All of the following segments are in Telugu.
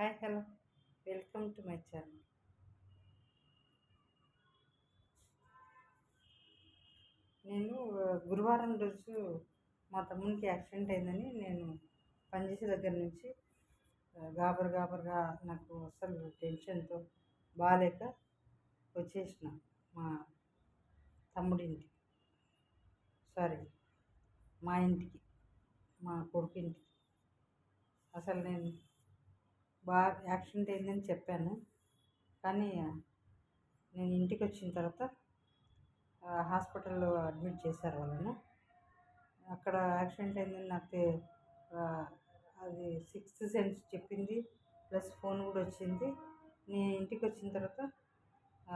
Hi hello welcome to my channel. నేను గురువారం రోజు మా తమ్మునికి యాక్సిడెంట్ అయిందని నేను పనిచేసే దగ్గర నుంచి గాబరగా నాకు అసలు టెన్షన్తో బాగాలేక వచ్చేసిన మా తమ్ముడింటికి, సారీ మా ఇంటికి, మా కొడుకు ఇంటికి. అసలు నేను బాగా యాక్సిడెంట్ అయిందని చెప్పాను, కానీ నేను ఇంటికి వచ్చిన తర్వాత హాస్పిటల్లో అడ్మిట్ చేశారు వాళ్ళను. అక్కడ యాక్సిడెంట్ అయిందని నాకు అది సిక్స్త్ సెన్స్ చెప్పింది, ప్లస్ ఫోన్ కూడా వచ్చింది. నేను ఇంటికి వచ్చిన తర్వాత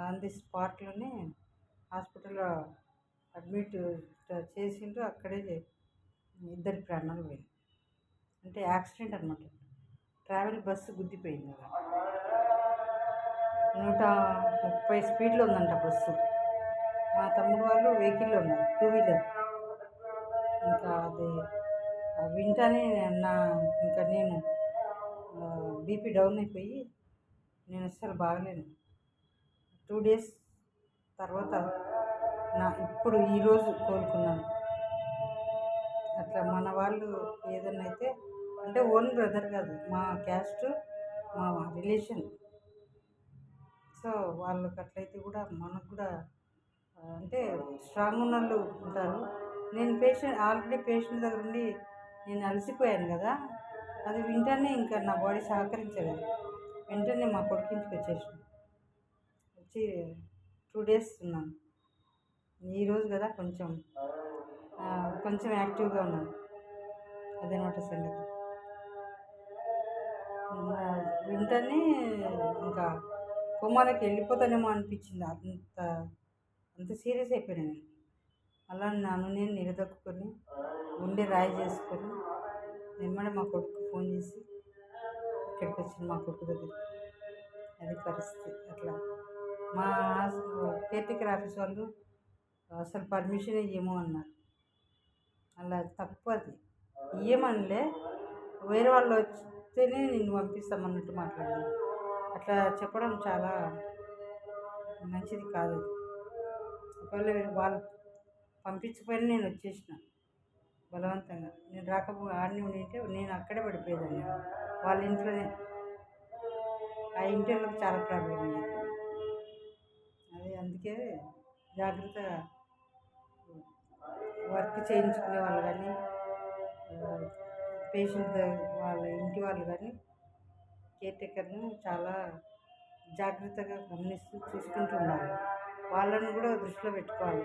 ఆన్ ది స్పాట్లోనే హాస్పిటల్లో అడ్మిట్ చేసిండ్రు. అక్కడే ఇద్దరి ప్రాణాలు పోయింది. అంటే యాక్సిడెంట్ అనమాట, ట్రావెల్ బస్సు గుద్దిపోయింది. అలా 130 స్పీడ్లో ఉందంట బస్సు. మా తమ్ముడు వాళ్ళు వెహికల్లో ఉన్నారు, 2 వీలర్. ఇంకా అది వింటానే ఇంకా నేను బీపీ డౌన్ అయిపోయి నేను అస్సలు బాగలేను. 2 డేస్ తర్వాత ఇప్పుడు ఈరోజు కోలుకున్నాను. అట్లా మన వాళ్ళు ఏదన్నా అయితే, అంటే ఓన్ బ్రదర్ కాదు, మా క్యాస్ట్, మా రిలేషన్. సో వాళ్ళకి అట్లయితే కూడా మనకు కూడా అంటే స్ట్రాంగ్ ఉన్న వాళ్ళు ఉంటారు. నేను ఆల్రెడీ పేషెంట్ దగ్గర ఉండి నేను అలసిపోయాను కదా, అది వింటనే ఇంకా నా బాడీ సహకరించలేదు. వెంటనే మా కొడుకింటికి వచ్చేసాను. వచ్చి 2 డేస్ ఉన్నాను. ఈరోజు కదా కొంచెం యాక్టివ్గా ఉన్నాను. అదనమాట సంగతి. వెంటనే ఇంకా కోమాలోకి వెళ్ళిపోతానేమో అనిపించింది. అంత సీరియస్ అయిపోయాను నేను. అలా నేను నిలదొక్కుని గుండె రాయి చేసుకొని వెంబడే మా కొడుకు ఫోన్ చేసి ఇక్కడికి వచ్చింది, మా కొడుకు దగ్గరికి. అది పరిస్థితి. అట్లా మా కేర్టేకర్ ఆఫీస్ వాళ్ళు అసలు పర్మిషన్ ఇవ్వము అన్నారు. అలా తప్పు, అది ఇవ్వమనిలే, వేరే వాళ్ళు వస్తేనే నిన్ను పంపిస్తామన్నట్టు మాట్లాడాను. అట్లా చెప్పడం చాలా మంచిది కాదు. ఒకవేళ వాళ్ళు పంపించకపోయినా నేను వచ్చేసిన బలవంతంగా. నేను ఆడనే ఉండింటే నేను అక్కడే పడిపోయేదాన్ని, వాళ్ళ ఇంట్లోనే. ఆ ఇంట్లో చాలా ప్రాబ్లం అయ్యేది. అది అందుకే జాగ్రత్తగా వర్క్ చేయించుకునే వాళ్ళు కానీ, పేషెంట్ వాళ్ళ ఇంటి వాళ్ళు కానీ కేర్టేకర్ను చాలా జాగ్రత్తగా గమనిస్తూ చూసుకుంటూ ఉండాలి. వాళ్ళను కూడా దృష్టిలో పెట్టుకోవాలి.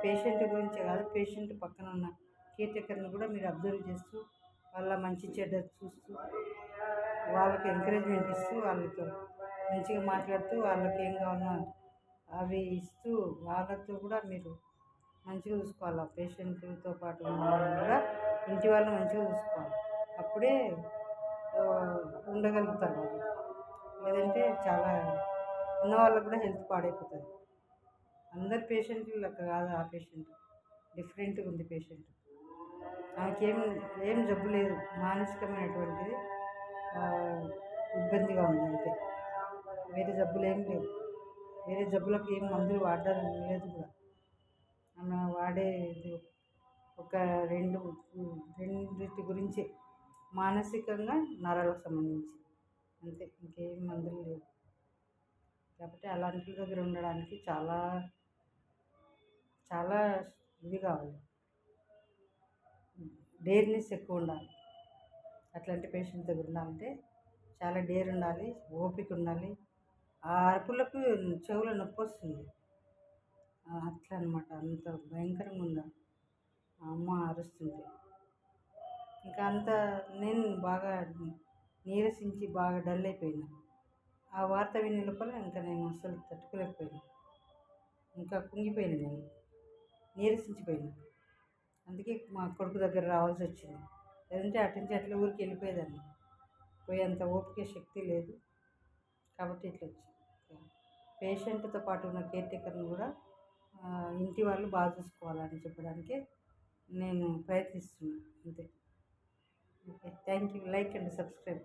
పేషెంట్ గురించే కాదు, పేషెంట్ పక్కన ఉన్న కేర్టేకర్ను కూడా మీరు అబ్జర్వ్ చేస్తూ వాళ్ళ మంచి చెడ్డ చూస్తూ వాళ్ళకి ఎంకరేజ్మెంట్ ఇస్తూ వాళ్ళతో మంచిగా మాట్లాడుతూ వాళ్ళకి ఏం కావాలన్నా అవి ఇస్తూ వాళ్ళతో కూడా మీరు మంచిగా చూసుకోవాలి. పేషెంట్తో పాటు ఉన్న వాళ్ళని కూడా ఇంటి వాళ్ళని మంచిగా చూసుకోవాలి. అప్పుడే ఉండగలుగుతారు వాళ్ళు. లేదంటే చాలా ఉన్న వాళ్ళకు కూడా హెల్త్ పాడైపోతుంది. అందరు పేషెంట్లు లెక్క కాదు ఆ పేషెంట్, డిఫరెంట్గా ఉంది పేషెంట్. ఆమెకేం జబ్బు లేదు, మానసికమైనటువంటిది ఇబ్బందిగా ఉంది అంతే. వేరే జబ్బులు ఏం లేవు, వేరే జబ్బులకు ఏం మందులు వాడడం లేదు కూడా. ఆమె వాడేది ఒక రెండింటి గురించి, మానసికంగా నరాలకు సంబంధించి అంతే, ఇంకేం మందులు లేవు. కాబట్టి అలాంటి దగ్గర ఉండడానికి చాలా చాలా ఇది కావాలి, డేర్నెస్ ఎక్కువ ఉండాలి. అట్లాంటి పేషెంట్ దగ్గర ఉండాలంటే చాలా డేర్ ఉండాలి, ఓపిక ఉండాలి. ఆ అరుపులకు చెవులో నొప్పి వస్తుంది. అట్లా అనమాట, అంత భయంకరంగా ఉందా అమ్మ అరుస్తుంటే. ఇంకా నేను బాగా నీరసించి బాగా డల్ అయిపోయినా. ఆ వార్త వినే లోపల ఇంకా నేను అసలు తట్టుకోలేకపోయినా, ఇంకా కుంగిపోయినా, నేను నీరసించిపోయినా. అందుకే మా కొడుకు దగ్గర రావాల్సి వచ్చింది. లేదంటే అటు నుంచి అట్లా ఊరికి వెళ్ళిపోయేదాన్ని. పోయేంత ఓపిక శక్తి లేదు. కాబట్టి ఇట్లా వచ్చింది. పేషెంట్తో పాటు ఉన్న కేర్టేకర్ని కూడా ఇంటి వాళ్ళు బాగా చూసుకోవాలని చెప్పడానికి నేను ప్రయత్నిస్తున్నాను అంతే. Okay, thank you. Like and subscribe.